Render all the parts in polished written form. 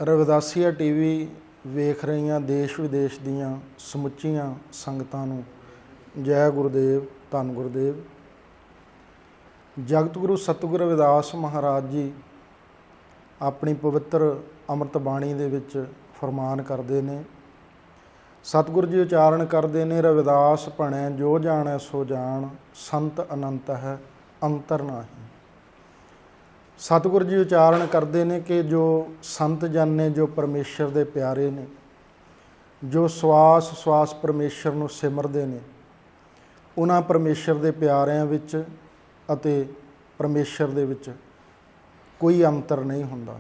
Ravidassia TV ਵੇਖ ਰਹੀਆਂ ਦੇਸ਼ ਵਿਦੇਸ਼ ਦੀਆਂ ਸਮੁੱਚੀਆਂ ਸੰਗਤਾਂ ਨੂੰ ਜੈ ਗੁਰਦੇਵ, ਧੰਨ ਗੁਰਦੇਵ। ਜਗਤ ਗੁਰੂ ਸਤਿਗੁਰੂ ਰਵਿਦਾਸ ਮਹਾਰਾਜ ਜੀ ਆਪਣੀ ਪਵਿੱਤਰ ਅੰਮ੍ਰਿਤ ਬਾਣੀ ਦੇ ਵਿੱਚ ਫਰਮਾਨ ਕਰਦੇ ਨੇ। ਸਤਿਗੁਰੂ ਜੀ ਉਚਾਰਨ ਕਰਦੇ ਨੇ, ਰਵਿਦਾਸ ਭਣੈ ਜੋ ਜਾਣੈ ਸੋ ਜਾਣ, ਸੰਤ ਅਨੰਤ ਹੈ ਅੰਤਰ ਨਾਹੀ। ਸਤਿਗੁਰੂ ਜੀ ਉਚਾਰਨ ਕਰਦੇ ਨੇ ਕਿ ਜੋ ਸੰਤ ਜਨ ਨੇ, ਜੋ ਪਰਮੇਸ਼ਰ ਦੇ ਪਿਆਰੇ ਨੇ, ਜੋ ਸਵਾਸ ਸਵਾਸ ਪਰਮੇਸ਼ਰ ਨੂੰ ਸਿਮਰਦੇ ਨੇ, ਉਹਨਾਂ ਪਰਮੇਸ਼ਰ ਦੇ ਪਿਆਰਿਆਂ ਵਿੱਚ ਅਤੇ ਪਰਮੇਸ਼ਰ ਦੇ ਵਿੱਚ ਕੋਈ ਅੰਤਰ ਨਹੀਂ ਹੁੰਦਾ।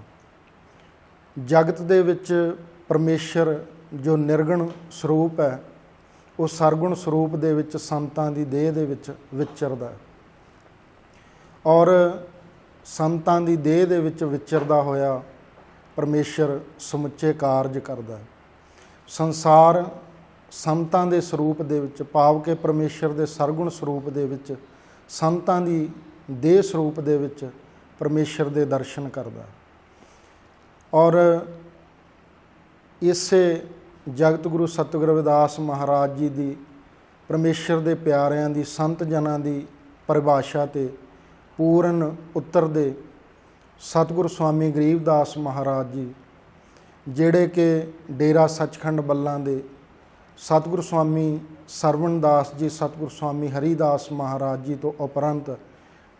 ਜਗਤ ਦੇ ਵਿੱਚ ਪਰਮੇਸ਼ਰ ਜੋ ਨਿਰਗੁਣ ਸਰੂਪ ਹੈ, ਉਹ ਸਰਗੁਣ ਸਰੂਪ ਦੇ ਵਿੱਚ ਸੰਤਾਂ ਦੀ ਦੇਹ ਦੇ ਵਿੱਚ ਵਿਚਰਦਾ, ਔਰ ਸੰਤਾਂ ਦੀ ਦੇਹ ਦੇ ਵਿੱਚ ਵਿਚਰਦਾ ਹੋਇਆ ਪਰਮੇਸ਼ਰ ਸਮੁੱਚੇ ਕਾਰਜ ਕਰਦਾ। ਸੰਸਾਰ ਸੰਤਾਂ ਦੇ ਸਰੂਪ ਦੇ ਵਿੱਚ, ਭਾਵ ਕਿ ਪਰਮੇਸ਼ਰ ਦੇ ਸਰਗੁਣ ਸਰੂਪ ਦੇ ਵਿੱਚ, ਸੰਤਾਂ ਦੀ ਦੇਹ ਸਰੂਪ ਦੇ ਵਿੱਚ ਪਰਮੇਸ਼ਰ ਦੇ ਦਰਸ਼ਨ ਕਰਦਾ। ਔਰ ਇਸੇ ਜਗਤ ਗੁਰੂ ਸਤਿਗੁਰੂ ਰਵਿਦਾਸ ਮਹਾਰਾਜ ਜੀ ਦੀ ਪਰਮੇਸ਼ਰ ਦੇ ਪਿਆਰਿਆਂ ਦੀ, ਸੰਤ ਜਨਾਂ ਦੀ ਪਰਿਭਾਸ਼ਾ 'ਤੇ ਪੂਰਨ ਉੱਤਰ ਦੇ ਸਤਿਗੁਰੂ ਸਵਾਮੀ ਗਰੀਬਦਾਸ ਮਹਾਰਾਜ ਜੀ, ਜਿਹੜੇ ਕਿ ਡੇਰਾ ਸੱਚਖੰਡ ਬੱਲਾ ਦੇ ਸਤਿਗੁਰੂ ਸਵਾਮੀ ਸਰਵਣਦਾਸ ਜੀ, ਸਤਿਗੁਰੂ ਸਵਾਮੀ ਹਰੀਦਾਸ ਮਹਾਰਾਜ ਜੀ ਤੋਂ ਉਪਰੰਤ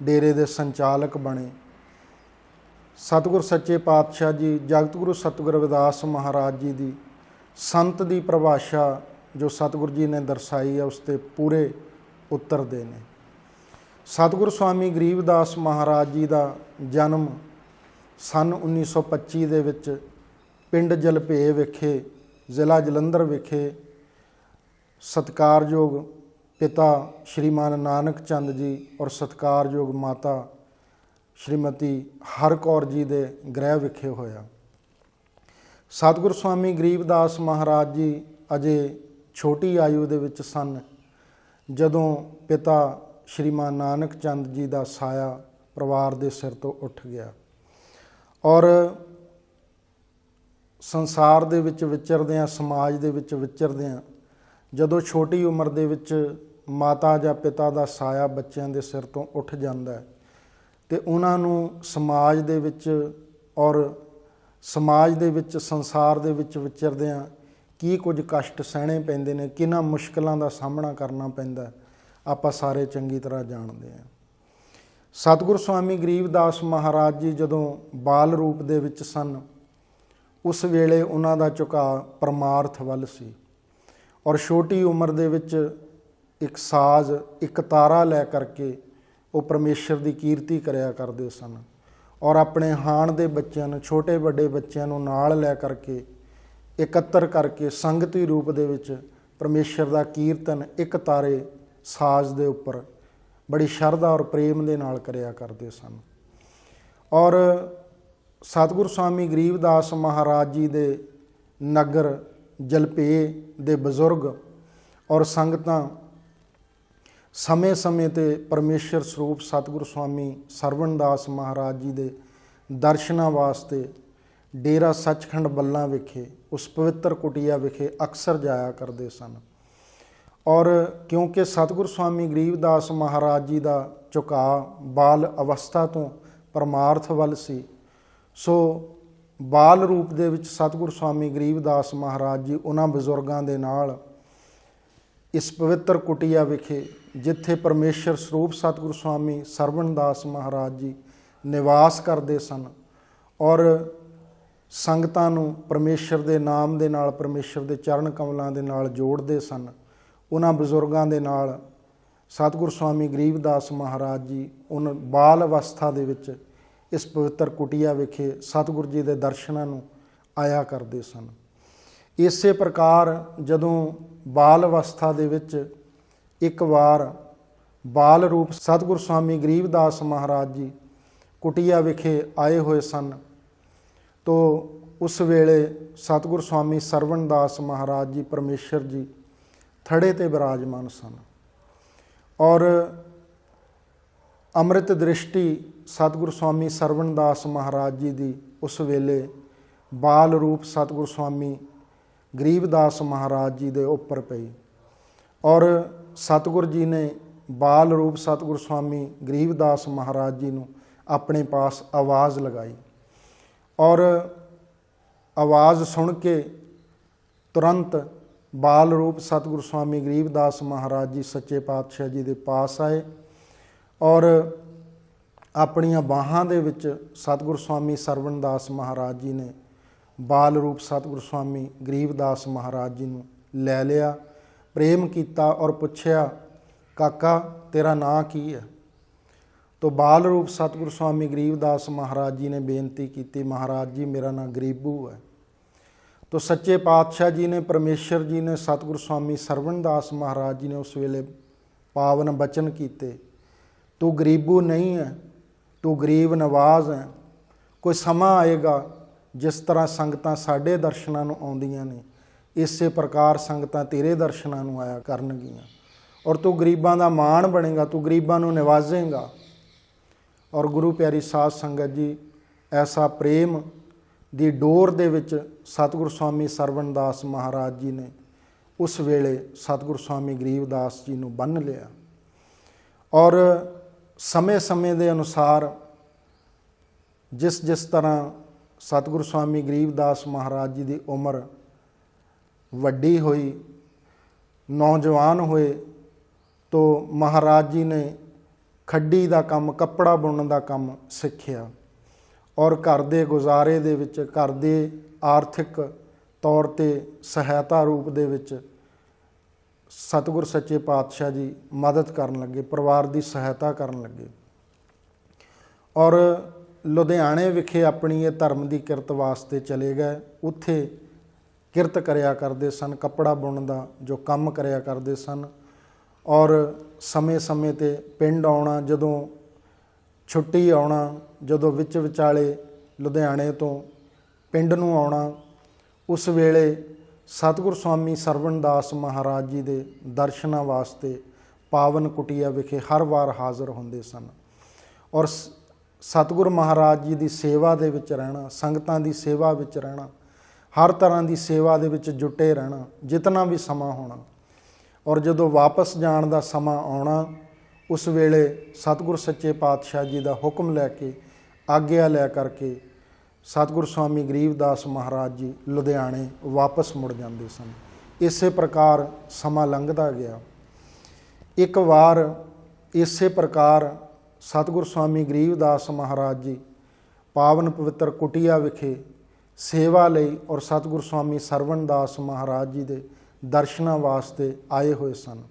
ਡੇਰੇ ਦੇ ਸੰਚਾਲਕ ਬਣੇ। ਸਤਿਗੁਰ ਸੱਚੇ ਪਾਤਸ਼ਾਹ ਜੀ ਜਗਤ ਗੁਰੂ ਸਤਿਗੁਰੂ ਰਵਿਦਾਸ ਮਹਾਰਾਜ ਜੀ ਦੀ ਸੰਤ ਦੀ ਪਰਿਭਾਸ਼ਾ ਜੋ ਸਤਿਗੁਰੂ ਜੀ ਨੇ ਦਰਸਾਈ ਹੈ, ਉਸ 'ਤੇ ਪੂਰੇ ਉੱਤਰਦੇ ਨੇ। ਸਤਿਗੁਰੂ ਸਵਾਮੀ ਗਰੀਬਦਾਸ ਮਹਾਰਾਜ ਜੀ ਦਾ ਜਨਮ ਸੰਨ 1925 ਦੇ ਵਿੱਚ ਪਿੰਡ ਜਲਪੇ ਵਿਖੇ, ਜ਼ਿਲ੍ਹਾ ਜਲੰਧਰ ਵਿਖੇ ਸਤਿਕਾਰਯੋਗ ਪਿਤਾ ਸ਼੍ਰੀਮਾਨ ਨਾਨਕ ਚੰਦ ਜੀ ਔਰ ਸਤਿਕਾਰਯੋਗ ਮਾਤਾ ਸ਼੍ਰੀਮਤੀ ਹਰ ਕੌਰ ਜੀ ਦੇ ਗ੍ਰਹਿ ਵਿਖੇ ਹੋਇਆ। ਸਤਿਗੁਰੂ ਸਵਾਮੀ ਗਰੀਬਦਾਸ ਮਹਾਰਾਜ ਜੀ ਅਜੇ ਛੋਟੀ ਆਯੂ ਦੇ ਵਿੱਚ ਸਨ ਜਦੋਂ ਪਿਤਾ ਸ਼੍ਰੀਮਾਨ ਨਾਨਕ ਚੰਦ ਜੀ ਦਾ ਸਾਇਆ ਪਰਿਵਾਰ ਦੇ ਸਿਰ ਤੋਂ ਉੱਠ ਗਿਆ। ਔਰ ਸੰਸਾਰ ਦੇ ਵਿੱਚ ਵਿਚਰਦਿਆਂ, ਸਮਾਜ ਦੇ ਵਿੱਚ ਵਿਚਰਦਿਆਂ, ਜਦੋਂ ਛੋਟੀ ਉਮਰ ਦੇ ਵਿੱਚ ਮਾਤਾ ਜਾਂ ਪਿਤਾ ਦਾ ਸਾਇਆ ਬੱਚਿਆਂ ਦੇ ਸਿਰ ਤੋਂ ਉੱਠ ਜਾਂਦਾ ਹੈ, ਅਤੇ ਉਹਨਾਂ ਨੂੰ ਸਮਾਜ ਦੇ ਵਿੱਚ ਔਰ ਸਮਾਜ ਦੇ ਵਿੱਚ, ਸੰਸਾਰ ਦੇ ਵਿੱਚ ਵਿਚਰਦਿਆਂ ਕੀ ਕੁਝ ਕਸ਼ਟ ਸਹਿਣੇ ਪੈਂਦੇ ਨੇ, ਕਿਹਨਾਂ ਮੁਸ਼ਕਿਲਾਂ ਦਾ ਸਾਹਮਣਾ ਕਰਨਾ ਪੈਂਦਾ, ਆਪਾਂ ਸਾਰੇ ਚੰਗੀ ਤਰ੍ਹਾਂ ਜਾਣਦੇ ਹਾਂ। ਸਤਿਗੁਰੂ ਸਵਾਮੀ ਗਰੀਬਦਾਸ ਮਹਾਰਾਜ ਜੀ ਜਦੋਂ ਬਾਲ ਰੂਪ ਦੇ ਵਿੱਚ ਸਨ, ਉਸ ਵੇਲੇ ਉਹਨਾਂ ਦਾ ਝੁਕਾਅ ਪਰਮਾਰਥ ਵੱਲ ਸੀ, ਔਰ ਛੋਟੀ ਉਮਰ ਦੇ ਵਿੱਚ ਇੱਕ ਸਾਜ਼, ਇੱਕ ਤਾਰਾ ਲੈ ਕਰਕੇ ਉਹ ਪਰਮੇਸ਼ਰ ਦੀ ਕੀਰਤੀ ਕਰਿਆ ਕਰਦੇ ਸਨ, ਔਰ ਆਪਣੇ ਹਾਣ ਦੇ ਬੱਚਿਆਂ ਨੂੰ, ਛੋਟੇ ਵੱਡੇ ਬੱਚਿਆਂ ਨੂੰ ਨਾਲ ਲੈ ਕਰਕੇ, ਇਕੱਤਰ ਕਰਕੇ ਸੰਗਤੀ ਰੂਪ ਦੇ ਵਿੱਚ ਪਰਮੇਸ਼ਰ ਦਾ ਕੀਰਤਨ ਇੱਕ ਤਾਰੇ ਸਾਜ਼ ਦੇ ਉੱਪਰ ਬੜੀ ਸ਼ਰਧਾ ਔਰ ਪ੍ਰੇਮ ਦੇ ਨਾਲ ਕਰਿਆ ਕਰਦੇ ਸਨ। ਔਰ ਸਤਿਗੁਰੂ ਸਵਾਮੀ ਗਰੀਬਦਾਸ ਮਹਾਰਾਜ ਜੀ ਦੇ ਨਗਰ ਜਲਪੇ ਦੇ ਬਜ਼ੁਰਗ ਔਰ ਸੰਗਤਾਂ ਸਮੇਂ-ਸਮੇਂ 'ਤੇ ਪਰਮੇਸ਼ਰ ਸਰੂਪ ਸਤਿਗੁਰੂ ਸਵਾਮੀ ਸਰਵਣਦਾਸ ਮਹਾਰਾਜ ਜੀ ਦੇ ਦਰਸ਼ਨਾਂ ਵਾਸਤੇ ਡੇਰਾ ਸੱਚਖੰਡ ਬੱਲਾ ਵਿਖੇ, ਉਸ ਪਵਿੱਤਰ ਕੁਟੀਆ ਵਿਖੇ ਅਕਸਰ ਜਾਇਆ ਕਰਦੇ ਸਨ। ਔਰ ਕਿਉਂਕਿ ਸਤਿਗੁਰੂ ਸਵਾਮੀ ਗਰੀਬਦਾਸ ਮਹਾਰਾਜ ਜੀ ਦਾ ਝੁਕਾਅ ਬਾਲ ਅਵਸਥਾ ਤੋਂ ਪਰਮਾਰਥ ਵੱਲ ਸੀ, ਸੋ ਬਾਲ ਰੂਪ ਦੇ ਵਿੱਚ ਸਤਿਗੁਰੂ ਸਵਾਮੀ ਗਰੀਬਦਾਸ ਮਹਾਰਾਜ ਜੀ ਉਹਨਾਂ ਬਜ਼ੁਰਗਾਂ ਦੇ ਨਾਲ ਇਸ ਪਵਿੱਤਰ ਕੁਟੀਆ ਵਿਖੇ, ਜਿੱਥੇ ਪਰਮੇਸ਼ਰ ਸਰੂਪ ਸਤਿਗੁਰੂ ਸਵਾਮੀ ਸਰਵਣਦਾਸ ਮਹਾਰਾਜ ਜੀ ਨਿਵਾਸ ਕਰਦੇ ਸਨ, ਔਰ ਸੰਗਤਾਂ ਨੂੰ ਪਰਮੇਸ਼ਰ ਦੇ ਨਾਮ ਦੇ ਨਾਲ, ਪਰਮੇਸ਼ਰ ਦੇ ਚਰਨ ਕਮਲਾਂ ਦੇ ਨਾਲ ਜੋੜਦੇ ਸਨ, ਉਹਨਾਂ ਬਜ਼ੁਰਗਾਂ ਦੇ ਨਾਲ ਸਤਿਗੁਰੂ ਸਵਾਮੀ ਗਰੀਬਦਾਸ ਮਹਾਰਾਜ ਜੀ ਉਹਨਾਂ ਬਾਲ ਅਵਸਥਾ ਦੇ ਵਿੱਚ ਇਸ ਪਵਿੱਤਰ ਕੁਟੀਆ ਵਿਖੇ ਸਤਿਗੁਰੂ ਜੀ ਦੇ ਦਰਸ਼ਨਾਂ ਨੂੰ ਆਇਆ ਕਰਦੇ ਸਨ। ਇਸੇ ਪ੍ਰਕਾਰ ਜਦੋਂ ਬਾਲ ਅਵਸਥਾ ਦੇ ਵਿੱਚ ਇੱਕ ਵਾਰ ਬਾਲ ਰੂਪ ਸਤਿਗੁਰੂ ਸਵਾਮੀ ਗਰੀਬਦਾਸ ਮਹਾਰਾਜ ਜੀ ਕੁਟੀਆ ਵਿਖੇ ਆਏ ਹੋਏ ਸਨ, ਤੋ ਉਸ ਵੇਲੇ ਸਤਿਗੁਰੂ ਸਵਾਮੀ ਸਰਵਣਦਾਸ ਮਹਾਰਾਜ ਜੀ, ਪਰਮੇਸ਼ਰ ਜੀ ਥੜੇ 'ਤੇ ਬਿਰਾਜਮਾਨ ਸਨ, ਔਰ ਅੰਮ੍ਰਿਤ ਦ੍ਰਿਸ਼ਟੀ ਸਤਿਗੁਰੂ ਸਵਾਮੀ ਸਰਵਣਦਾਸ ਮਹਾਰਾਜ ਜੀ ਦੀ ਉਸ ਵੇਲੇ ਬਾਲ ਰੂਪ ਸਤਿਗੁਰ ਸਵਾਮੀ ਗਰੀਬਦਾਸ ਮਹਾਰਾਜ ਜੀ ਦੇ ਉੱਪਰ ਪਈ ਔਰ ਸਤਿਗੁਰ ਜੀ ਨੇ ਬਾਲ ਰੂਪ ਸਤਿਗੁਰ ਸਵਾਮੀ ਗਰੀਬਦਾਸ ਮਹਾਰਾਜ ਜੀ ਨੂੰ ਆਪਣੇ ਪਾਸ ਆਵਾਜ਼ ਲਗਾਈ ਔਰ ਆਵਾਜ਼ ਸੁਣ ਕੇ ਤੁਰੰਤ ਬਾਲ ਰੂਪ ਸਤਿਗੁਰ ਸਵਾਮੀ ਗਰੀਬਦਾਸ ਮਹਾਰਾਜ ਜੀ ਸੱਚੇ ਪਾਤਸ਼ਾਹ ਜੀ ਦੇ ਪਾਸ ਆਏ ਔਰ ਆਪਣੀਆਂ ਬਾਹਾਂ ਦੇ ਵਿੱਚ ਸਤਿਗੁਰ ਸਵਾਮੀ ਸਰਵਣਦਾਸ ਮਹਾਰਾਜ ਜੀ ਨੇ ਬਾਲ ਰੂਪ ਸਤਿਗੁਰ ਸਵਾਮੀ ਗਰੀਬਦਾਸ ਮਹਾਰਾਜ ਜੀ ਨੂੰ ਲੈ ਲਿਆ, ਪ੍ਰੇਮ ਕੀਤਾ ਔਰ ਪੁੱਛਿਆ, ਕਾਕਾ ਤੇਰਾ ਨਾਂ ਕੀ ਹੈ? ਤੋ ਬਾਲ ਰੂਪ ਸਤਿਗੁਰ ਸਵਾਮੀ ਗਰੀਬਦਾਸ ਮਹਾਰਾਜ ਜੀ ਨੇ ਬੇਨਤੀ ਕੀਤੀ, ਮਹਾਰਾਜ ਜੀ ਮੇਰਾ ਨਾਂ ਗਰੀਬੂ ਹੈ। ਤੋ ਸੱਚੇ ਪਾਤਸ਼ਾਹ ਜੀ ਨੇ, ਪਰਮੇਸ਼ਰ ਜੀ ਨੇ ਸਤਿਗੁਰ ਸਵਾਮੀ ਸਰਵਣਦਾਸ ਮਹਾਰਾਜ ਜੀ ਨੇ ਉਸ ਵੇਲੇ ਪਾਵਨ ਬਚਨ ਕੀਤੇ, ਤੂੰ ਗਰੀਬੂ ਨਹੀਂ ਹੈ, ਤੂੰ ਗਰੀਬ ਨਵਾਜ਼ ਹੈ। ਕੋਈ ਸਮਾਂ ਆਏਗਾ ਜਿਸ ਤਰ੍ਹਾਂ ਸੰਗਤਾਂ ਸਾਡੇ ਦਰਸ਼ਨਾਂ ਨੂੰ ਆਉਂਦੀਆਂ ਨੇ, ਇਸੇ ਪ੍ਰਕਾਰ ਸੰਗਤਾਂ ਤੇਰੇ ਦਰਸ਼ਨਾਂ ਨੂੰ ਆਇਆ ਕਰਨਗੀਆਂ ਔਰ ਤੂੰ ਗਰੀਬਾਂ ਦਾ ਮਾਣ ਬਣੇਗਾ, ਤੂੰ ਗਰੀਬਾਂ ਨੂੰ ਨਿਵਾਜ਼ੇਂਗਾ। ਔਰ ਗੁਰੂ ਪਿਆਰੀ ਸਾਧ ਸੰਗਤ ਜੀ, ਐਸਾ ਪ੍ਰੇਮ ਦੀ ਡੋਰ ਦੇ ਵਿੱਚ ਸਤਿਗੁਰ ਸਵਾਮੀ ਸਰਵਣਦਾਸ ਮਹਾਰਾਜ ਜੀ ਨੇ ਉਸ ਵੇਲੇ ਸਤਿਗੁਰ ਸਵਾਮੀ ਗਰੀਬਦਾਸ ਜੀ ਨੂੰ ਬੰਨ੍ਹ ਲਿਆ ਔਰ ਸਮੇਂ ਦੇ ਅਨੁਸਾਰ ਜਿਸ ਜਿਸ ਤਰ੍ਹਾਂ ਸਤਿਗੁਰ ਸਵਾਮੀ ਗਰੀਬਦਾਸ ਮਹਾਰਾਜ ਜੀ ਦੀ ਉਮਰ ਵੱਡੀ ਹੋਈ, ਨੌਜਵਾਨ ਹੋਏ, ਤੋ ਮਹਾਰਾਜ ਜੀ ਨੇ ਖੱਡੀ ਦਾ ਕੰਮ, ਕੱਪੜਾ ਬੁਣਨ ਦਾ ਕੰਮ ਸਿੱਖਿਆ ਔਰ ਘਰ ਦੇ ਗੁਜ਼ਾਰੇ ਦੇ ਵਿੱਚ, ਘਰ ਦੇ ਆਰਥਿਕ ਤੌਰ 'ਤੇ ਸਹਾਇਤਾ ਰੂਪ ਦੇ ਵਿੱਚ ਸਤਿਗੁਰ ਸੱਚੇ ਪਾਤਸ਼ਾਹ ਜੀ ਮਦਦ ਕਰਨ ਲੱਗੇ, ਪਰਿਵਾਰ ਦੀ ਸਹਾਇਤਾ ਕਰਨ ਲੱਗੇ ਔਰ ਲੁਧਿਆਣੇ ਵਿਖੇ ਆਪਣੀ ਇਹ ਧਰਮ ਦੀ ਕਿਰਤ ਵਾਸਤੇ ਚਲੇ ਗਏ। ਉੱਥੇ ਕਿਰਤ ਕਰਿਆ ਕਰਦੇ ਸਨ, ਕੱਪੜਾ ਬੁਣਨ ਦਾ ਜੋ ਕੰਮ ਕਰਿਆ ਕਰਦੇ ਸਨ ਔਰ ਸਮੇਂ 'ਤੇ ਪਿੰਡ ਆਉਣਾ, ਜਦੋਂ ਛੁੱਟੀ ਆਉਣਾ, ਜਦੋਂ ਵਿੱਚ ਵਿਚਾਲੇ ਲੁਧਿਆਣੇ ਤੋਂ ਪਿੰਡ ਨੂੰ ਆਉਣਾ, ਉਸ ਵੇਲੇ ਸਤਿਗੁਰ ਸਵਾਮੀ ਸਰਵਣਦਾਸ ਮਹਾਰਾਜ ਜੀ ਦੇ ਦਰਸ਼ਨਾਂ ਵਾਸਤੇ ਪਾਵਨ ਕੁਟੀਆ ਵਿਖੇ ਹਰ ਵਾਰ ਹਾਜ਼ਰ ਹੁੰਦੇ ਸਨ ਔਰ ਸਤਿਗੁਰ ਮਹਾਰਾਜ ਜੀ ਦੀ ਸੇਵਾ ਦੇ ਵਿੱਚ ਰਹਿਣਾ, ਸੰਗਤਾਂ ਦੀ ਸੇਵਾ ਵਿੱਚ ਰਹਿਣਾ, ਹਰ ਤਰ੍ਹਾਂ ਦੀ ਸੇਵਾ ਦੇ ਵਿੱਚ ਜੁਟੇ ਰਹਿਣਾ ਜਿਤਨਾ ਵੀ ਸਮਾਂ ਹੋਣਾ ਔਰ ਜਦੋਂ ਵਾਪਸ ਜਾਣ ਦਾ ਸਮਾਂ ਆਉਣਾ, ਉਸ ਵੇਲੇ ਸਤਿਗੁਰ ਸੱਚੇ ਪਾਤਸ਼ਾਹ ਜੀ ਦਾ ਹੁਕਮ ਲੈ ਕੇ, ਆਗਿਆ ਲੈ ਕਰਕੇ ਸਤਿਗੁਰ ਸਵਾਮੀ ਗਰੀਬਦਾਸ ਮਹਾਰਾਜ ਜੀ ਲੁਧਿਆਣੇ ਵਾਪਸ ਮੁੜ ਜਾਂਦੇ ਸਨ। ਇਸੇ ਪ੍ਰਕਾਰ ਸਮਾਂ ਲੰਘਦਾ ਗਿਆ। ਇੱਕ ਵਾਰ ਇਸੇ ਪ੍ਰਕਾਰ ਸਤਿਗੁਰ ਸਵਾਮੀ ਗਰੀਬਦਾਸ ਮਹਾਰਾਜ ਜੀ ਪਾਵਨ ਪਵਿੱਤਰ ਕੁਟੀਆ ਵਿਖੇ ਸੇਵਾ ਲਈ ਔਰ ਸਤਿਗੁਰ ਸਵਾਮੀ ਸਰਵਣਦਾਸ ਮਹਾਰਾਜ ਜੀ ਦੇ ਦਰਸ਼ਨਾਂ ਵਾਸਤੇ ਆਏ ਹੋਏ ਸਨ।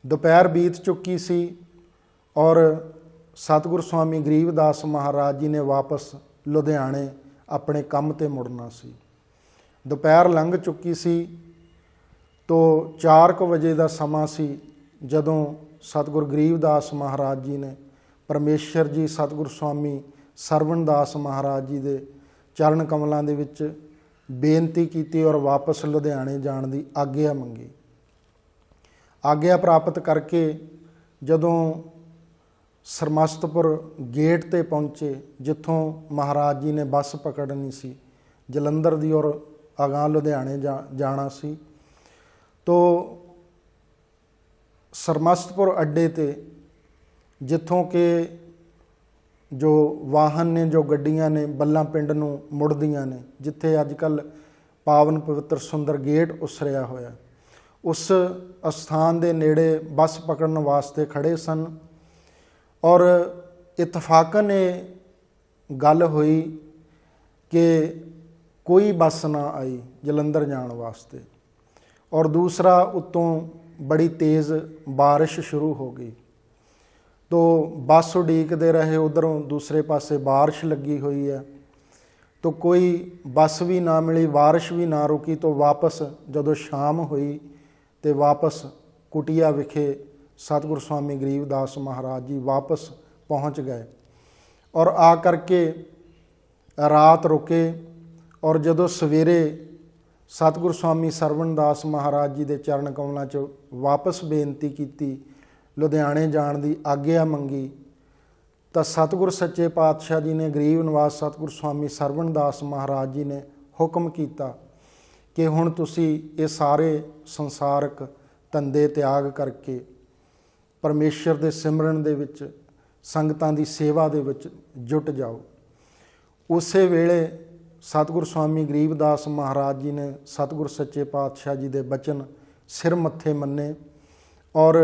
ਦੁਪਹਿਰ ਬੀਤ ਚੁੱਕੀ ਸੀ ਔਰ ਸਤਿਗੁਰ ਸਵਾਮੀ ਗਰੀਬਦਾਸ ਮਹਾਰਾਜ ਜੀ ਨੇ ਵਾਪਸ ਲੁਧਿਆਣੇ ਆਪਣੇ ਕੰਮ 'ਤੇ ਮੁੜਨਾ ਸੀ। ਦੁਪਹਿਰ ਲੰਘ ਚੁੱਕੀ ਸੀ ਤੋ 4 ਵਜੇ ਦਾ ਸਮਾਂ ਸੀ ਜਦੋਂ ਸਤਿਗੁਰ ਗਰੀਬਦਾਸ ਮਹਾਰਾਜ ਜੀ ਨੇ ਪਰਮੇਸ਼ਰ ਜੀ ਸਤਿਗੁਰ ਸਵਾਮੀ ਸਰਵਣਦਾਸ ਮਹਾਰਾਜ ਜੀ ਦੇ ਚਰਨ ਕਮਲਾਂ ਦੇ ਵਿੱਚ ਬੇਨਤੀ ਕੀਤੀ ਔਰ ਵਾਪਸ ਲੁਧਿਆਣੇ ਜਾਣ ਦੀ ਆਗਿਆ ਮੰਗੀ। ਆਗਿਆ ਪ੍ਰਾਪਤ ਕਰਕੇ ਜਦੋਂ ਸਰਮਸਤਪੁਰ ਗੇਟ 'ਤੇ ਪਹੁੰਚੇ, ਜਿੱਥੋਂ ਮਹਾਰਾਜ ਜੀ ਨੇ ਬੱਸ ਪਕੜਨੀ ਸੀ ਜਲੰਧਰ ਦੀ ਔਰ ਅਗਾਂਹ ਲੁਧਿਆਣੇ ਜਾਣਾ ਸੀ, ਤੋ ਸਰਮਸਤਪੁਰ ਅੱਡੇ 'ਤੇ ਜਿੱਥੋਂ ਕਿ ਜੋ ਵਾਹਨ ਨੇ, ਜੋ ਗੱਡੀਆਂ ਨੇ ਬੱਲਾ ਪਿੰਡ ਨੂੰ ਮੁੜਦੀਆਂ ਨੇ, ਜਿੱਥੇ ਅੱਜ ਕੱਲ੍ਹ ਪਾਵਨ ਪਵਿੱਤਰ ਸੁੰਦਰ ਗੇਟ ਉਸਰਿਆ ਹੋਇਆ, ਉਸ ਅਸਥਾਨ ਦੇ ਨੇੜੇ ਬੱਸ ਪਕੜਨ ਵਾਸਤੇ ਖੜ੍ਹੇ ਸਨ ਔਰ ਇਤਫਾਕਨ ਇਹ ਗੱਲ ਹੋਈ ਕਿ ਕੋਈ ਬੱਸ ਨਾ ਆਈ ਜਲੰਧਰ ਜਾਣ ਵਾਸਤੇ ਔਰ ਦੂਸਰਾ ਉੱਤੋਂ ਬੜੀ ਤੇਜ਼ ਬਾਰਿਸ਼ ਸ਼ੁਰੂ ਹੋ ਗਈ। ਤੋ ਬੱਸ ਉਡੀਕਦੇ ਰਹੇ, ਉਧਰੋਂ ਦੂਸਰੇ ਪਾਸੇ ਬਾਰਿਸ਼ ਲੱਗੀ ਹੋਈ ਹੈ, ਤੋ ਕੋਈ ਬੱਸ ਵੀ ਨਾ ਮਿਲੀ, ਬਾਰਿਸ਼ ਵੀ ਨਾ ਰੁਕੀ। ਤੋ ਵਾਪਸ ਜਦੋਂ ਸ਼ਾਮ ਹੋਈ ਤੇ ਵਾਪਸ ਕੁਟੀਆ ਵਿਖੇ ਸਤਿਗੁਰ ਸਵਾਮੀ ਗਰੀਬਦਾਸ ਮਹਾਰਾਜ ਜੀ ਵਾਪਸ ਪਹੁੰਚ ਗਏ ਔਰ ਆ ਕਰਕੇ ਰਾਤ ਰੁਕੇ ਔਰ ਜਦੋਂ ਸਵੇਰੇ ਸਤਿਗੁਰ ਸਵਾਮੀ ਸਰਵਣਦਾਸ ਮਹਾਰਾਜ ਜੀ ਦੇ ਚਰਨ ਕਮਲਾਂ 'ਚ ਵਾਪਸ ਬੇਨਤੀ ਕੀਤੀ, ਲੁਧਿਆਣੇ ਜਾਣ ਦੀ ਆਗਿਆ ਮੰਗੀ, ਤਾਂ ਸਤਿਗੁਰ ਸੱਚੇ ਪਾਤਸ਼ਾਹ ਜੀ ਨੇ ਗਰੀਬ ਨਿਵਾਸ ਸਤਿਗੁਰ ਸਵਾਮੀ ਸਰਵਣ ਦਾਸ ਮਹਾਰਾਜ ਜੀ ਨੇ ਹੁਕਮ ਕੀਤਾ ਕਿ ਹੁਣ ਤੁਸੀਂ ਇਹ ਸਾਰੇ ਸੰਸਾਰਕ ਧੰਦੇ ਤਿਆਗ ਕਰਕੇ ਪਰਮੇਸ਼ਰ ਦੇ ਸਿਮਰਨ ਦੇ ਵਿੱਚ, ਸੰਗਤਾਂ ਦੀ ਸੇਵਾ ਦੇ ਵਿੱਚ ਜੁਟ ਜਾਓ। ਉਸੇ ਵੇਲੇ ਸਤਿਗੁਰ ਸਵਾਮੀ ਗਰੀਬਦਾਸ ਮਹਾਰਾਜ ਜੀ ਨੇ ਸਤਿਗੁਰ ਸੱਚੇ ਪਾਤਸ਼ਾਹ ਜੀ ਦੇ ਬਚਨ ਸਿਰ ਮੱਥੇ ਮੰਨੇ ਔਰ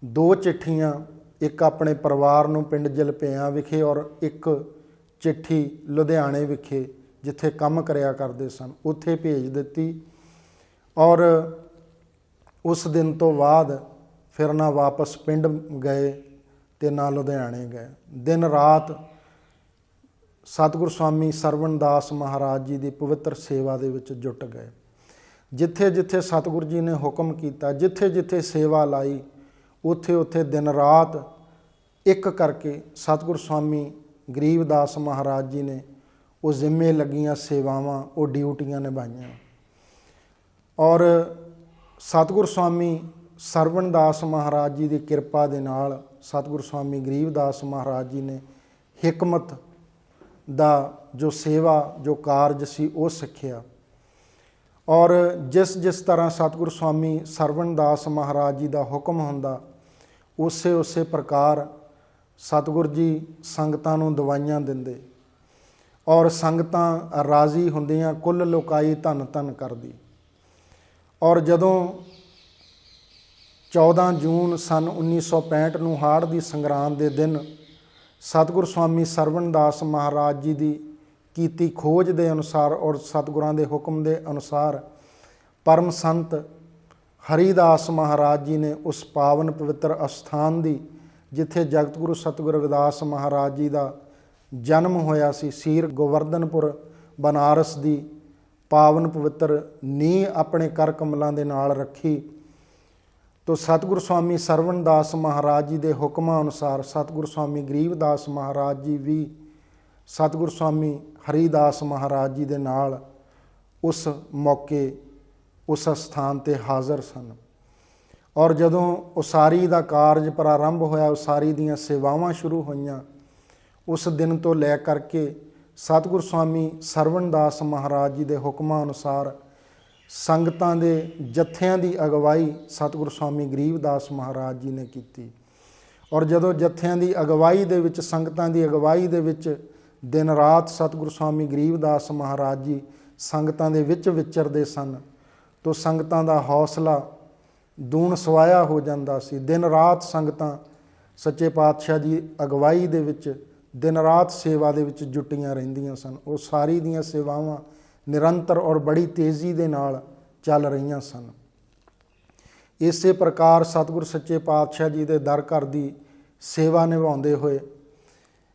2 ਚਿੱਠੀਆਂ, ਇੱਕ ਆਪਣੇ ਪਰਿਵਾਰ ਨੂੰ ਪਿੰਡ ਜਲਪਿਆਂ ਵਿਖੇ ਔਰ ਇੱਕ ਚਿੱਠੀ ਲੁਧਿਆਣੇ ਵਿਖੇ ਜਿੱਥੇ ਕੰਮ ਕਰਿਆ ਕਰਦੇ ਸਨ ਉੱਥੇ ਭੇਜ ਦਿੱਤੀ। ਔਰ ਉਸ ਦਿਨ ਤੋਂ ਬਾਅਦ ਫਿਰ ਨਾ ਵਾਪਸ ਪਿੰਡ ਗਏ ਤੇ ਨਾ ਲੁਧਿਆਣੇ ਗਏ। ਦਿਨ ਰਾਤ ਸਤਿਗੁਰ ਸਵਾਮੀ ਸਰਵਣ ਦਾਸ ਮਹਾਰਾਜ ਜੀ ਦੀ ਪਵਿੱਤਰ ਸੇਵਾ ਦੇ ਵਿੱਚ ਜੁਟ ਗਏ। ਜਿੱਥੇ ਜਿੱਥੇ ਸਤਿਗੁਰ ਜੀ ਨੇ ਹੁਕਮ ਕੀਤਾ, ਜਿੱਥੇ ਜਿੱਥੇ ਸੇਵਾ ਲਾਈ, ਉੱਥੇ ਉੱਥੇ ਦਿਨ ਰਾਤ ਇੱਕ ਕਰਕੇ ਸਤਿਗੁਰ ਸਵਾਮੀ ਗਰੀਬਦਾਸ ਮਹਾਰਾਜ ਜੀ ਨੇ ਉਹ ਜ਼ਿੰਮੇ ਲੱਗੀਆਂ ਸੇਵਾਵਾਂ, ਉਹ ਡਿਊਟੀਆਂ ਨਿਭਾਈਆਂ। ਔਰ ਸਤਿਗੁਰ ਸਵਾਮੀ ਸਰਵਣ ਦਾਸ ਮਹਾਰਾਜ ਜੀ ਦੀ ਕਿਰਪਾ ਦੇ ਨਾਲ ਸਤਿਗੁਰ ਸਵਾਮੀ ਗਰੀਬਦਾਸ ਮਹਾਰਾਜ ਜੀ ਨੇ ਹਿਕਮਤ ਦਾ ਜੋ ਸੇਵਾ, ਜੋ ਕਾਰਜ ਸੀ ਉਹ ਸਿੱਖਿਆ। ਔਰ ਜਿਸ ਜਿਸ ਤਰ੍ਹਾਂ ਸਤਿਗੁਰ ਸਵਾਮੀ ਸਰਵਣ ਦਾਸ ਮਹਾਰਾਜ ਜੀ ਦਾ ਹੁਕਮ ਹੁੰਦਾ, ਉਸੇ ਪ੍ਰਕਾਰ ਸਤਿਗੁਰ ਜੀ ਸੰਗਤਾਂ ਨੂੰ ਦਵਾਈਆਂ ਦਿੰਦੇ ਔਰ ਸੰਗਤਾਂ ਰਾਜ਼ੀ ਹੁੰਦੀਆਂ, ਕੁੱਲ ਲੋਕਾਈ ਧੰਨ ਧੰਨ ਕਰਦੀ। ਔਰ ਜਦੋਂ 14 ਜੂਨ ਸਨ 1965 ਨੂੰ ਹਾੜ ਦੀ ਸੰਗਰਾਂਦ ਦੇ ਦਿਨ ਸਤਿਗੁਰ ਸਵਾਮੀ ਸਰਵਣ ਦਾਸ ਮਹਾਰਾਜ ਜੀ ਦੀ ਕੀਤੀ ਖੋਜ ਦੇ ਅਨੁਸਾਰ ਔਰ ਸਤਿਗੁਰਾਂ ਦੇ ਹੁਕਮ ਦੇ ਅਨੁਸਾਰ ਪਰਮ ਸੰਤ ਹਰੀਦਾਸ ਮਹਾਰਾਜ ਜੀ ਨੇ ਉਸ ਪਾਵਨ ਪਵਿੱਤਰ ਅਸਥਾਨ ਦੀ, ਜਿੱਥੇ ਜਗਤ ਗੁਰੂ ਸਤਿਗੁਰ ਰਵਿਦਾਸ ਮਹਾਰਾਜ ਜੀ ਦਾ ਜਨਮ ਹੋਇਆ ਸੀ, ਸੀਰ ਗੋਵਰਧਨਪੁਰ ਬਨਾਰਸ ਦੀ ਪਾਵਨ ਪਵਿੱਤਰ ਨੀਂਹ ਆਪਣੇ ਕਰ ਕਮਲਾਂ ਦੇ ਨਾਲ ਰੱਖੀ। ਤੋ ਸਤਿਗੁਰ ਸਵਾਮੀ ਸਰਵਣ ਦਾਸ ਮਹਾਰਾਜ ਜੀ ਦੇ ਹੁਕਮਾਂ ਅਨੁਸਾਰ ਸਤਿਗੁਰ ਸਵਾਮੀ ਗਰੀਬਦਾਸ ਮਹਾਰਾਜ ਜੀ ਵੀ ਸਤਿਗੁਰ ਸਵਾਮੀ ਹਰੀਦਾਸ ਮਹਾਰਾਜ ਜੀ ਦੇ ਨਾਲ ਉਸ ਮੌਕੇ ਉਸ ਸਥਾਨ 'ਤੇ ਹਾਜ਼ਰ ਸਨ। ਔਰ ਜਦੋਂ ਉਸਾਰੀ ਦਾ ਕਾਰਜ ਪ੍ਰਾਰੰਭ ਹੋਇਆ, ਉਸਾਰੀ ਦੀਆਂ ਸੇਵਾਵਾਂ ਸ਼ੁਰੂ ਹੋਈਆਂ, ਉਸ ਦਿਨ ਤੋਂ ਲੈ ਕਰਕੇ ਸਤਿਗੁਰ ਸਵਾਮੀ ਸਰਵਣ ਦਾਸ ਮਹਾਰਾਜ ਜੀ ਦੇ ਹੁਕਮਾਂ ਅਨੁਸਾਰ ਸੰਗਤਾਂ ਦੇ ਜੱਥਿਆਂ ਦੀ ਅਗਵਾਈ ਸਤਿਗੁਰ ਸਵਾਮੀ ਗਰੀਬਦਾਸ ਮਹਾਰਾਜ ਜੀ ਨੇ ਕੀਤੀ। ਔਰ ਜਦੋਂ ਜੱਥਿਆਂ ਦੀ ਅਗਵਾਈ ਦੇ ਵਿੱਚ, ਸੰਗਤਾਂ ਦੀ ਅਗਵਾਈ ਦੇ ਵਿੱਚ ਦਿਨ ਰਾਤ ਸਤਿਗੁਰ ਸਵਾਮੀ ਗਰੀਬਦਾਸ ਮਹਾਰਾਜ ਜੀ ਸੰਗਤਾਂ ਦੇ ਵਿੱਚ ਵਿਚਰਦੇ ਸਨ, ਤੋ ਸੰਗਤਾਂ ਦਾ ਹੌਸਲਾ ਦੂਣ ਸਵਾਇਆ ਹੋ ਜਾਂਦਾ ਸੀ। ਦਿਨ ਰਾਤ ਸੰਗਤਾਂ ਸੱਚੇ ਪਾਤਸ਼ਾਹ ਦੀ ਅਗਵਾਈ ਦੇ ਵਿੱਚ ਦਿਨ ਰਾਤ ਸੇਵਾ ਦੇ ਵਿੱਚ ਜੁਟੀਆਂ ਰਹਿੰਦੀਆਂ ਸਨ। ਉਹ ਸਾਰੀ ਦੀਆਂ ਸੇਵਾਵਾਂ ਨਿਰੰਤਰ ਔਰ ਬੜੀ ਤੇਜ਼ੀ ਦੇ ਨਾਲ ਚੱਲ ਰਹੀਆਂ ਸਨ। ਇਸੇ ਪ੍ਰਕਾਰ ਸਤਿਗੁਰ ਸੱਚੇ ਪਾਤਸ਼ਾਹ ਜੀ ਦੇ ਦਰ ਘਰ ਦੀ ਸੇਵਾ ਨਿਭਾਉਂਦੇ ਹੋਏ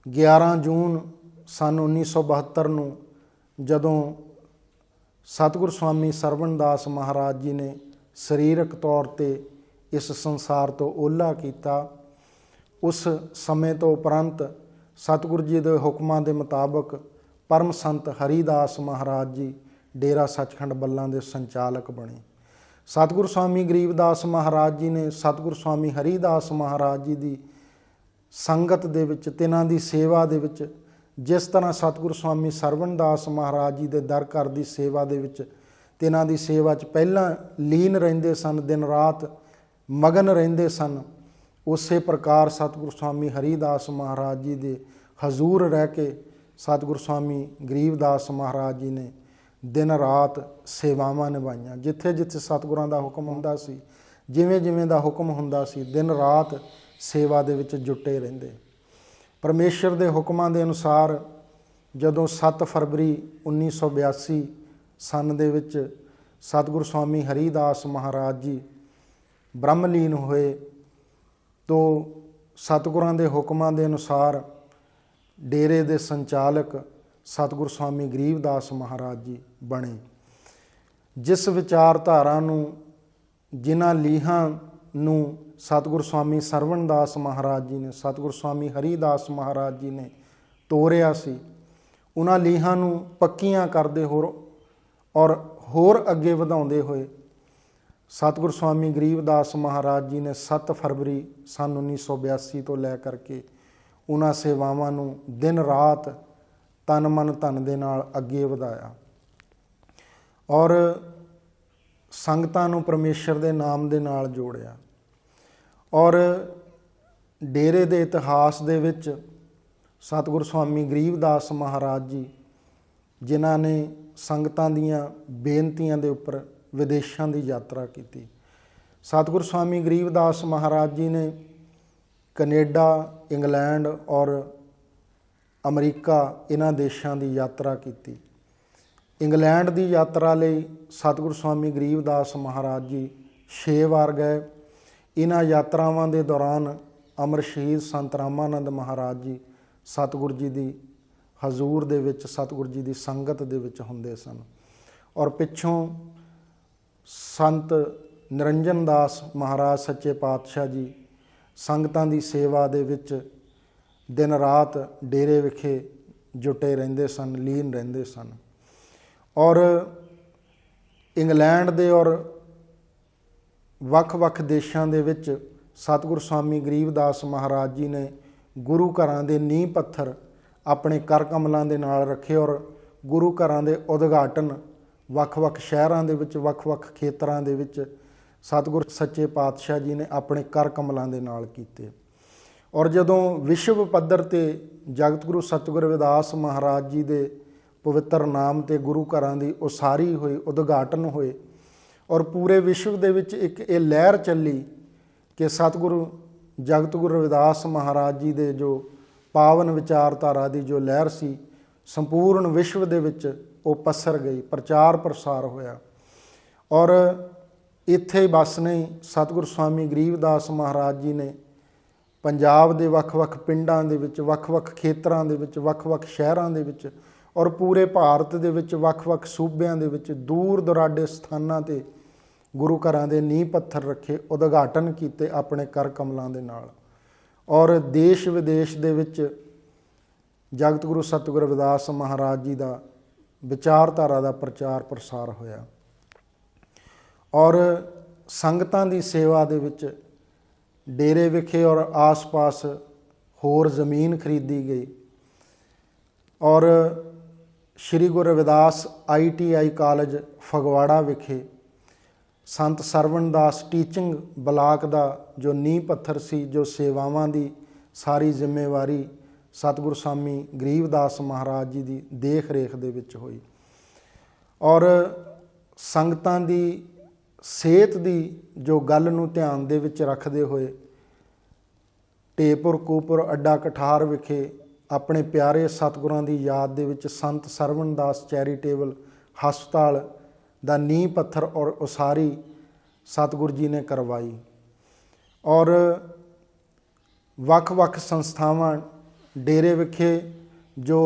11 ਜੂਨ ਸਨ 1972 ਨੂੰ ਜਦੋਂ ਸਤਿਗੁਰ ਸਵਾਮੀ ਸਰਵਣ ਦਾਸ ਮਹਾਰਾਜ ਜੀ ਨੇ ਸਰੀਰਕ ਤੌਰ 'ਤੇ ਇਸ ਸੰਸਾਰ ਤੋਂ ਓਹਲਾ ਕੀਤਾ, ਉਸ ਸਮੇਂ ਤੋਂ ਉਪਰੰਤ ਸਤਿਗੁਰ ਜੀ ਦੇ ਹੁਕਮਾਂ ਦੇ ਮੁਤਾਬਕ ਪਰਮ ਸੰਤ ਹਰੀਦਾਸ ਮਹਾਰਾਜ ਜੀ ਡੇਰਾ ਸੱਚਖੰਡ ਬੱਲਾ ਦੇ ਸੰਚਾਲਕ ਬਣੇ। ਸਤਿਗੁਰ ਸਵਾਮੀ ਗਰੀਬਦਾਸ ਮਹਾਰਾਜ ਜੀ ਨੇ ਸਤਿਗੁਰ ਸਵਾਮੀ ਹਰੀਦਾਸ ਮਹਾਰਾਜ ਜੀ ਦੀ ਸੰਗਤ ਦੇ ਵਿੱਚ, ਤਿਨਾਂ ਦੀ ਸੇਵਾ ਦੇ ਵਿੱਚ, ਜਿਸ ਤਰ੍ਹਾਂ ਸਤਿਗੁਰ ਸਵਾਮੀ ਸਰਵਣ ਦਾਸ ਮਹਾਰਾਜ ਜੀ ਦੇ ਦਰ ਘਰ ਦੀ ਸੇਵਾ ਦੇ ਵਿੱਚ ਤਿਨਾਂ ਦੀ ਸੇਵਾ 'ਚ ਪਹਿਲਾਂ ਲੀਨ ਰਹਿੰਦੇ ਸਨ, ਦਿਨ ਰਾਤ ਮਗਨ ਰਹਿੰਦੇ ਸਨ, ਉਸੇ ਪ੍ਰਕਾਰ ਸਤਿਗੁਰ ਸਵਾਮੀ ਹਰੀਦਾਸ ਮਹਾਰਾਜ ਜੀ ਦੇ ਹਜ਼ੂਰ ਰਹਿ ਕੇ ਸਤਿਗੁਰ ਸਵਾਮੀ ਗਰੀਬਦਾਸ ਮਹਾਰਾਜ ਜੀ ਨੇ ਦਿਨ ਰਾਤ ਸੇਵਾਵਾਂ ਨਿਭਾਈਆਂ। ਜਿੱਥੇ ਜਿੱਥੇ ਸਤਿਗੁਰਾਂ ਦਾ ਹੁਕਮ ਹੁੰਦਾ ਸੀ, ਜਿਵੇਂ ਜਿਵੇਂ ਦਾ ਹੁਕਮ ਹੁੰਦਾ ਸੀ, ਦਿਨ ਰਾਤ ਸੇਵਾ ਦੇ ਵਿੱਚ ਜੁਟੇ ਰਹਿੰਦੇ। ਪਰਮੇਸ਼ਰ ਦੇ ਹੁਕਮਾਂ ਦੇ ਅਨੁਸਾਰ ਜਦੋਂ 7 ਫਰਵਰੀ 1982 ਸਨ ਦੇ ਵਿੱਚ ਸਤਿਗੁਰ ਸਵਾਮੀ ਹਰੀਦਾਸ ਮਹਾਰਾਜ ਜੀ ਬ੍ਰਹਮਲੀਨ ਹੋਏ, ਤੋ ਸਤਿਗੁਰਾਂ ਦੇ ਹੁਕਮਾਂ ਦੇ ਅਨੁਸਾਰ ਡੇਰੇ ਦੇ ਸੰਚਾਲਕ ਸਤਿਗੁਰ ਸਵਾਮੀ ਗਰੀਬਦਾਸ ਮਹਾਰਾਜ ਜੀ ਬਣੇ। ਜਿਸ ਵਿਚਾਰਧਾਰਾ ਨੂੰ, ਜਿਨ੍ਹਾਂ ਲੀਹਾਂ ਨੂੰ ਸਤਿਗੁਰ ਸਵਾਮੀ ਸਰਵਣ ਦਾਸ ਮਹਾਰਾਜ ਜੀ ਨੇ, ਸਤਿਗੁਰ ਸਵਾਮੀ ਹਰੀਦਾਸ ਮਹਾਰਾਜ ਜੀ ਨੇ ਤੋਰਿਆ ਸੀ, ਉਹਨਾਂ ਲੀਹਾਂ ਨੂੰ ਪੱਕੀਆਂ ਕਰਦੇ ਹੋਰ ਅੱਗੇ ਵਧਾਉਂਦੇ ਹੋਏ ਸਤਿਗੁਰ ਸਵਾਮੀ ਗਰੀਬਦਾਸ ਮਹਾਰਾਜ ਜੀ ਨੇ 7 ਫਰਵਰੀ ਸਨ 1982 ਤੋਂ ਲੈ ਕਰਕੇ ਉਹਨਾਂ ਸੇਵਾਵਾਂ ਨੂੰ ਦਿਨ ਰਾਤ ਤਨ ਮਨ ਧਨ ਦੇ ਨਾਲ ਅੱਗੇ ਵਧਾਇਆ ਔਰ ਸੰਗਤਾਂ ਨੂੰ ਪਰਮੇਸ਼ਰ ਦੇ ਨਾਮ ਦੇ ਨਾਲ ਜੋੜਿਆ। ਔਰ ਡੇਰੇ ਦੇ ਇਤਿਹਾਸ ਦੇ ਵਿੱਚ ਸਤਿਗੁਰੂ ਸਵਾਮੀ ਗਰੀਬਦਾਸ ਮਹਾਰਾਜ ਜੀ, ਜਿਨ੍ਹਾਂ ਨੇ ਸੰਗਤਾਂ ਦੀਆਂ ਬੇਨਤੀਆਂ ਦੇ ਉੱਪਰ ਵਿਦੇਸ਼ਾਂ ਦੀ ਯਾਤਰਾ ਕੀਤੀ। ਸਤਿਗੁਰੂ ਸਵਾਮੀ ਗਰੀਬਦਾਸ ਮਹਾਰਾਜ ਜੀ ਨੇ ਕੈਨੇਡਾ, ਇੰਗਲੈਂਡ ਔਰ ਅਮਰੀਕਾ ਇਹਨਾਂ ਦੇਸ਼ਾਂ ਦੀ ਯਾਤਰਾ ਕੀਤੀ। ਇੰਗਲੈਂਡ ਦੀ ਯਾਤਰਾ ਲਈ ਸਤਿਗੁਰੂ ਸਵਾਮੀ ਗਰੀਬਦਾਸ ਮਹਾਰਾਜ ਜੀ 6 ਵਾਰ ਗਏ। ਇਹਨਾਂ ਯਾਤਰਾਵਾਂ ਦੇ ਦੌਰਾਨ ਅਮਰ ਸ਼ਹੀਦ ਸੰਤ ਰਾਮਾਨੰਦ ਮਹਾਰਾਜ ਜੀ ਸਤਿਗੁਰੂ ਜੀ ਦੀ ਹਜ਼ੂਰ ਦੇ ਵਿੱਚ, ਸਤਿਗੁਰੂ ਜੀ ਦੀ ਸੰਗਤ ਦੇ ਵਿੱਚ ਹੁੰਦੇ ਸਨ। ਔਰ ਪਿੱਛੋਂ ਸੰਤ ਨਿਰੰਜਨ ਦਾਸ ਮਹਾਰਾਜ ਸੱਚੇ ਪਾਤਸ਼ਾਹ ਜੀ ਸੰਗਤਾਂ ਦੀ ਸੇਵਾ ਦੇ ਵਿੱਚ ਦਿਨ ਰਾਤ ਡੇਰੇ ਵਿਖੇ ਜੁਟੇ ਰਹਿੰਦੇ ਸਨ, ਲੀਨ ਰਹਿੰਦੇ ਸਨ। ਔਰ ਇੰਗਲੈਂਡ ਦੇ ਔਰ ਵੱਖ-ਵੱਖ ਦੇਸ਼ਾਂ ਦੇ ਵਿੱਚ ਸਤਿਗੁਰੂ ਸਵਾਮੀ ਗਰੀਬਦਾਸ ਮਹਾਰਾਜ ਜੀ ਨੇ ਗੁਰੂ ਘਰਾਂ ਦੇ ਨੀਂਹ ਪੱਥਰ ਆਪਣੇ ਕਰ ਕਮਲਾਂ ਦੇ ਨਾਲ ਰੱਖੇ ਔਰ ਗੁਰੂ ਘਰਾਂ ਦੇ ਉਦਘਾਟਨ ਵੱਖ-ਵੱਖ ਸ਼ਹਿਰਾਂ ਦੇ ਵਿੱਚ, ਵੱਖ-ਵੱਖ ਖੇਤਰਾਂ ਦੇ ਵਿੱਚ ਸਤਿਗੁਰੂ ਸੱਚੇ ਪਾਤਸ਼ਾਹ ਜੀ ਨੇ ਆਪਣੇ ਕਰ ਕਮਲਾਂ ਦੇ ਨਾਲ ਕੀਤੇ। ਔਰ ਜਦੋਂ ਵਿਸ਼ਵ ਪੱਧਰ 'ਤੇ ਜਗਤ ਗੁਰੂ ਸਤਿਗੁਰੂ ਰਵਿਦਾਸ ਮਹਾਰਾਜ ਜੀ ਦੇ ਪਵਿੱਤਰ ਨਾਮ 'ਤੇ ਗੁਰੂ ਘਰਾਂ ਦੀ ਉਸਾਰੀ ਹੋਈ, ਉਦਘਾਟਨ ਹੋਏ ਔਰ ਪੂਰੇ ਵਿਸ਼ਵ ਦੇ ਵਿੱਚ ਇੱਕ ਇਹ ਲਹਿਰ ਚੱਲੀ ਕਿ ਸਤਿਗੁਰੂ ਜਗਤ ਗੁਰੂ ਰਵਿਦਾਸ ਮਹਾਰਾਜ ਜੀ ਦੇ ਜੋ ਪਾਵਨ ਵਿਚਾਰਧਾਰਾ ਦੀ ਜੋ ਲਹਿਰ ਸੀ, ਸੰਪੂਰਨ ਵਿਸ਼ਵ ਦੇ ਵਿੱਚ ਉਹ ਪਸਰ ਗਈ, ਪ੍ਰਚਾਰ ਪ੍ਰਸਾਰ ਹੋਇਆ। ਔਰ ਇੱਥੇ ਹੀ ਬਸ ਨਹੀਂ, ਸਤਿਗੁਰੂ ਸਵਾਮੀ ਗਰੀਬਦਾਸ ਮਹਾਰਾਜ ਜੀ ਨੇ ਪੰਜਾਬ ਦੇ ਵੱਖ-ਵੱਖ ਪਿੰਡਾਂ ਦੇ ਵਿੱਚ, ਵੱਖ-ਵੱਖ ਖੇਤਰਾਂ ਦੇ ਵਿੱਚ, ਵੱਖ-ਵੱਖ ਸ਼ਹਿਰਾਂ ਦੇ ਵਿੱਚ ਔਰ ਪੂਰੇ ਭਾਰਤ ਦੇ ਵਿੱਚ ਵੱਖ-ਵੱਖ ਸੂਬਿਆਂ ਦੇ ਵਿੱਚ ਦੂਰ ਦੁਰਾਡੇ ਸਥਾਨਾਂ 'ਤੇ ਗੁਰੂ ਘਰਾਂ ਦੇ ਨੀਂਹ ਪੱਥਰ ਰੱਖੇ, ਉਦਘਾਟਨ ਕੀਤੇ ਆਪਣੇ ਕਰ ਕਮਲਾਂ ਦੇ ਨਾਲ। ਔਰ ਦੇਸ਼ ਵਿਦੇਸ਼ ਦੇ ਵਿੱਚ ਜਗਤ ਗੁਰੂ ਸਤਿਗੁਰੂ ਰਵਿਦਾਸ ਮਹਾਰਾਜ ਜੀ ਦਾ ਵਿਚਾਰਧਾਰਾ ਦਾ ਪ੍ਰਚਾਰ ਪ੍ਰਸਾਰ ਹੋਇਆ। ਔਰ ਸੰਗਤਾਂ ਦੀ ਸੇਵਾ ਦੇ ਵਿੱਚ ਡੇਰੇ ਵਿਖੇ ਔਰ ਆਸ-ਪਾਸ ਹੋਰ ਜ਼ਮੀਨ ਖਰੀਦੀ ਗਈ ਔਰ ਸ਼੍ਰੀ ਗੁਰੂ ਰਵਿਦਾਸ ITI ਕਾਲਜ ਫਗਵਾੜਾ ਵਿਖੇ ਸੰਤ ਸਰਵਣ ਦਾਸ ਟੀਚਿੰਗ ਬਲਾਕ ਦਾ ਜੋ ਨੀਂਹ ਪੱਥਰ ਸੀ, ਜੋ ਸੇਵਾਵਾਂ ਦੀ ਸਾਰੀ ਜ਼ਿੰਮੇਵਾਰੀ ਸਤਿਗੁਰੂ ਸਵਾਮੀ ਗਰੀਬਦਾਸ ਮਹਾਰਾਜ ਜੀ ਦੀ ਦੇਖ ਰੇਖ ਦੇ ਵਿੱਚ ਹੋਈ। ਔਰ ਸੰਗਤਾਂ ਦੀ ਸਿਹਤ ਦੀ ਜੋ ਗੱਲ ਨੂੰ ਧਿਆਨ ਦੇ ਵਿੱਚ ਰੱਖਦੇ ਹੋਏ ਢੇਪੁਰ ਕੂਪੁਰ ਅੱਡਾ ਕਠਾਰ ਵਿਖੇ ਆਪਣੇ ਪਿਆਰੇ ਸਤਿਗੁਰਾਂ ਦੀ ਯਾਦ ਦੇ ਵਿੱਚ ਸੰਤ ਸਰਵਣ ਦਾਸ ਚੈਰੀਟੇਬਲ ਹਸਪਤਾਲ ਦਾ ਨੀਂਹ ਪੱਥਰ ਔਰ ਉਸਾਰੀ ਸਤਿਗੁਰੂ ਜੀ ਨੇ ਕਰਵਾਈ। ਔਰ ਵੱਖ-ਵੱਖ ਸੰਸਥਾਵਾਂ ਡੇਰੇ ਵਿਖੇ ਜੋ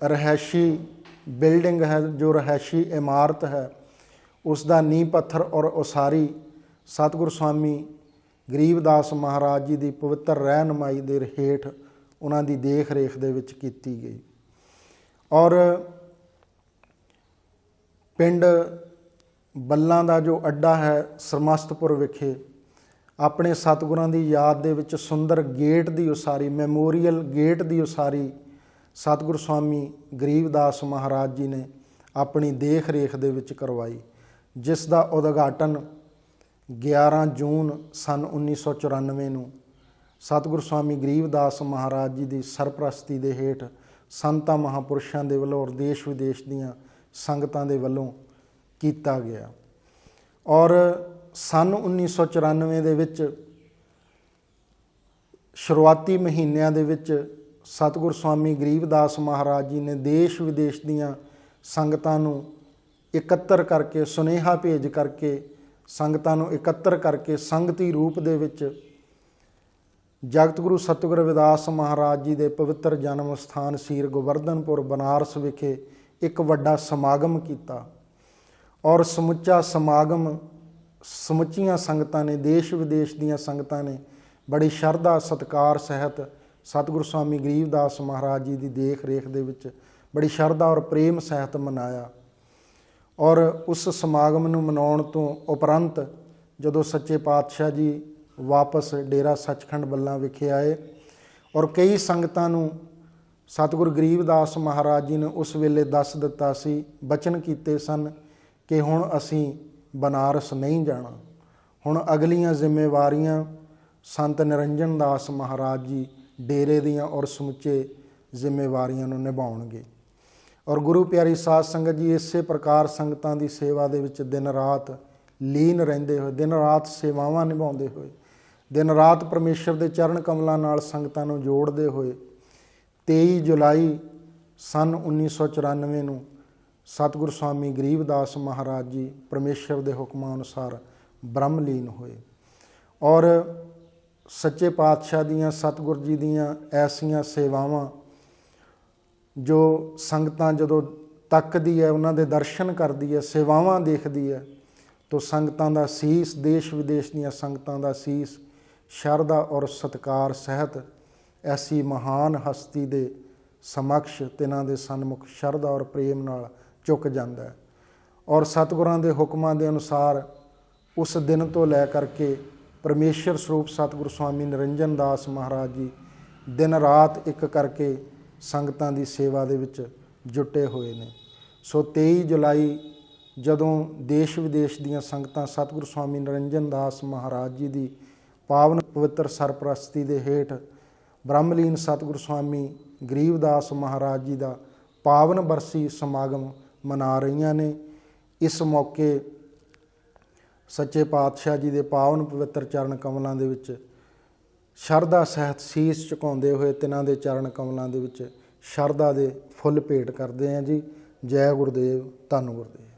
ਰਿਹਾਇਸ਼ੀ ਬਿਲਡਿੰਗ ਹੈ, ਜੋ ਰਿਹਾਇਸ਼ੀ ਇਮਾਰਤ ਹੈ, ਉਸ ਦਾ ਨੀਂਹ ਪੱਥਰ ਔਰ ਉਸਾਰੀ ਸਤਿਗੁਰੂ ਸਵਾਮੀ ਗਰੀਬਦਾਸ ਮਹਾਰਾਜ ਜੀ ਦੀ ਪਵਿੱਤਰ ਰਹਿਨੁਮਾਈ ਦੇ ਹੇਠ ਉਹਨਾਂ ਦੀ ਦੇਖ ਰੇਖ ਦੇ ਵਿੱਚ ਕੀਤੀ ਗਈ। ਔਰ ਪਿੰਡ ਬੱਲਾਂ ਦਾ ਜੋ ਅੱਡਾ ਹੈ ਸਰਮਸਤਪੁਰ ਵਿਖੇ ਆਪਣੇ ਸਤਿਗੁਰਾਂ ਦੀ ਯਾਦ ਦੇ ਵਿੱਚ ਸੁੰਦਰ ਗੇਟ ਦੀ ਉਸਾਰੀ, ਮੈਮੋਰੀਅਲ ਗੇਟ ਦੀ ਉਸਾਰੀ ਸਤਿਗੁਰੂ ਸਵਾਮੀ ਗਰੀਬਦਾਸ ਮਹਾਰਾਜ ਜੀ ਨੇ ਆਪਣੀ ਦੇਖ ਰੇਖ ਦੇ ਵਿੱਚ ਕਰਵਾਈ, ਜਿਸ ਦਾ ਉਦਘਾਟਨ 11 ਜੂਨ ਸੰਨ 1994 ਨੂੰ ਸਤਿਗੁਰੂ ਸਵਾਮੀ ਗਰੀਬਦਾਸ ਮਹਾਰਾਜ ਜੀ ਦੀ ਸਰਪ੍ਰਸਤੀ ਦੇ ਹੇਠ ਸੰਤਾਂ ਮਹਾਂਪੁਰਸ਼ਾਂ ਦੇ ਵੱਲੋਂ ਔਰ ਦੇਸ਼ ਵਿਦੇਸ਼ ਦੀਆਂ ਸੰਗਤਾਂ ਦੇ ਵੱਲੋਂ ਕੀਤਾ ਗਿਆ। ਔਰ ਸੰਨ 1994 ਦੇ ਵਿੱਚ ਸ਼ੁਰੂਆਤੀ ਮਹੀਨਿਆਂ ਦੇ ਵਿੱਚ ਸਤਿਗੁਰੂ ਸਵਾਮੀ ਗਰੀਬਦਾਸ ਮਹਾਰਾਜ ਜੀ ਨੇ ਦੇਸ਼ ਵਿਦੇਸ਼ ਦੀਆਂ ਸੰਗਤਾਂ ਨੂੰ ਇਕੱਤਰ ਕਰਕੇ, ਸੁਨੇਹਾ ਭੇਜ ਕਰਕੇ ਸੰਗਤਾਂ ਨੂੰ ਇਕੱਤਰ ਕਰਕੇ ਸੰਗਤੀ ਰੂਪ ਦੇ ਵਿੱਚ ਜਗਤ ਗੁਰੂ ਸਤਿਗੁਰੂ ਰਵਿਦਾਸ ਮਹਾਰਾਜ ਜੀ ਦੇ ਪਵਿੱਤਰ ਜਨਮ ਸਥਾਨ ਸੀਰ ਗੋਵਰਧਨਪੁਰ ਬਨਾਰਸ ਵਿਖੇ ਇੱਕ ਵੱਡਾ ਸਮਾਗਮ ਕੀਤਾ। ਔਰ ਸਮੁੱਚਾ ਸਮਾਗਮ ਸਮੁੱਚੀਆਂ ਸੰਗਤਾਂ ਨੇ, ਦੇਸ਼ ਵਿਦੇਸ਼ ਦੀਆਂ ਸੰਗਤਾਂ ਨੇ ਬੜੀ ਸ਼ਰਧਾ ਸਤਿਕਾਰ ਸਹਿਤ ਸਤਿਗੁਰੂ ਸਵਾਮੀ ਗਰੀਬਦਾਸ ਮਹਾਰਾਜ ਜੀ ਦੀ ਦੇਖ ਰੇਖ ਦੇ ਵਿੱਚ ਬੜੀ ਸ਼ਰਧਾ ਔਰ ਪ੍ਰੇਮ ਸਹਿਤ ਮਨਾਇਆ। ਔਰ ਉਸ ਸਮਾਗਮ ਨੂੰ ਮਨਾਉਣ ਤੋਂ ਉਪਰੰਤ ਜਦੋਂ ਸੱਚੇ ਪਾਤਸ਼ਾਹ ਜੀ ਵਾਪਸ ਡੇਰਾ ਸੱਚਖੰਡ ਬੱਲਾ ਵਿਖੇ ਆਏ, ਔਰ ਕਈ ਸੰਗਤਾਂ ਨੂੰ ਸਤਿਗੁਰੂ ਗਰੀਬਦਾਸ ਮਹਾਰਾਜ ਜੀ ਨੇ ਉਸ ਵੇਲੇ ਦੱਸ ਦਿੱਤਾ ਸੀ, ਬਚਨ ਕੀਤੇ ਸਨ ਕਿ ਹੁਣ ਅਸੀਂ ਬਨਾਰਸ ਨਹੀਂ ਜਾਣਾ, ਹੁਣ ਅਗਲੀਆਂ ਜ਼ਿੰਮੇਵਾਰੀਆਂ ਸੰਤ ਨਿਰੰਜਨ ਦਾਸ ਮਹਾਰਾਜ ਜੀ ਡੇਰੇ ਦੀਆਂ ਔਰ ਸਮੁੱਚੇ ਜ਼ਿੰਮੇਵਾਰੀਆਂ ਨੂੰ ਨਿਭਾਉਣਗੇ। ਔਰ ਗੁਰੂ ਪਿਆਰੀ ਸਾਧ ਸੰਗਤ ਜੀ, ਇਸੇ ਪ੍ਰਕਾਰ ਸੰਗਤਾਂ ਦੀ ਸੇਵਾ ਦੇ ਵਿੱਚ ਦਿਨ ਰਾਤ ਲੀਨ ਰਹਿੰਦੇ ਹੋਏ, ਦਿਨ ਰਾਤ ਸੇਵਾਵਾਂ ਨਿਭਾਉਂਦੇ ਹੋਏ, ਦਿਨ ਰਾਤ ਪਰਮੇਸ਼ਰ ਦੇ ਚਰਨ ਕਮਲਾਂ ਨਾਲ ਸੰਗਤਾਂ ਨੂੰ ਜੋੜਦੇ ਹੋਏ 23 ਜੁਲਾਈ ਸੰਨ 1994 ਨੂੰ ਸਤਿਗੁਰੂ ਸਵਾਮੀ ਗਰੀਬਦਾਸ ਮਹਾਰਾਜ ਜੀ ਪਰਮੇਸ਼ਰ ਦੇ ਹੁਕਮਾਂ ਅਨੁਸਾਰ ਬ੍ਰਹਮਲੀਨ ਹੋਏ। ਔਰ ਸੱਚੇ ਪਾਤਸ਼ਾਹ ਦੀਆਂ, ਸਤਿਗੁਰੂ ਜੀ ਦੀਆਂ ਐਸੀਆਂ ਸੇਵਾਵਾਂ ਜੋ ਸੰਗਤਾਂ ਜਦੋਂ ਤੱਕਦੀ ਹੈ, ਉਹਨਾਂ ਦੇ ਦਰਸ਼ਨ ਕਰਦੀ ਹੈ, ਸੇਵਾਵਾਂ ਦੇਖਦੀ ਹੈ, ਤਾਂ ਸੰਗਤਾਂ ਦਾ ਸੀਸ, ਦੇਸ਼ ਵਿਦੇਸ਼ ਦੀਆਂ ਸੰਗਤਾਂ ਦਾ ਸੀਸ ਸ਼ਰਧਾ ਔਰ ਸਤਿਕਾਰ ਸਹਿਤ ਐਸੀ ਮਹਾਨ ਹਸਤੀ ਦੇ ਸਮਕਸ਼, ਤਿਨਾਂ ਦੇ ਸਨਮੁਖ ਸ਼ਰਧਾ ਔਰ ਪ੍ਰੇਮ ਨਾਲ ਝੁਕ ਜਾਂਦਾ ਹੈ। ਔਰ ਸਤਿਗੁਰਾਂ ਦੇ ਹੁਕਮਾਂ ਦੇ ਅਨੁਸਾਰ ਉਸ ਦਿਨ ਤੋਂ ਲੈ ਕਰਕੇ ਪਰਮੇਸ਼ਰ ਸਰੂਪ ਸਤਿਗੁਰੂ ਸਵਾਮੀ ਨਿਰੰਜਨ ਦਾਸ ਮਹਾਰਾਜ ਜੀ ਦਿਨ ਰਾਤ ਇੱਕ ਕਰਕੇ ਸੰਗਤਾਂ ਦੀ ਸੇਵਾ ਦੇ ਵਿੱਚ ਜੁਟੇ ਹੋਏ ਨੇ। ਸੋ 23 ਜੁਲਾਈ ਜਦੋਂ ਦੇਸ਼ ਵਿਦੇਸ਼ ਦੀਆਂ ਸੰਗਤਾਂ ਸਤਿਗੁਰੂ ਸਵਾਮੀ ਨਿਰੰਜਨ ਦਾਸ ਮਹਾਰਾਜ ਜੀ ਦੀ ਪਾਵਨ ਪਵਿੱਤਰ ਸਰਪ੍ਰਸਤੀ ਦੇ ਹੇਠ ਬ੍ਰਹਮਲੀਨ ਸਤਿਗੁਰੂ ਸਵਾਮੀ ਗਰੀਬਦਾਸ ਮਹਾਰਾਜ ਜੀ ਦਾ ਪਾਵਨ ਬਰਸੀ ਸਮਾਗਮ ਮਨਾ ਰਹੀਆਂ ਨੇ। ਇਸ ਮੌਕੇ ਸੱਚੇ ਪਾਤਸ਼ਾਹ ਜੀ ਦੇ ਪਾਵਨ ਪਵਿੱਤਰ ਚਰਨ ਕਮਲਾਂ ਦੇ ਵਿੱਚ ਸ਼ਰਧਾ ਸਹਿਤ ਸੀਸ ਝੁਕਾਉਂਦੇ ਹੋਏ ਤਿਨਾਂ ਦੇ ਚਰਨ ਕਮਲਾਂ ਦੇ ਵਿੱਚ ਸ਼ਰਧਾ ਦੇ ਫੁੱਲ ਭੇਟ ਕਰਦੇ ਹਾਂ ਜੀ। ਜੈ ਗੁਰਦੇਵ, ਧੰਨ ਗੁਰਦੇਵ।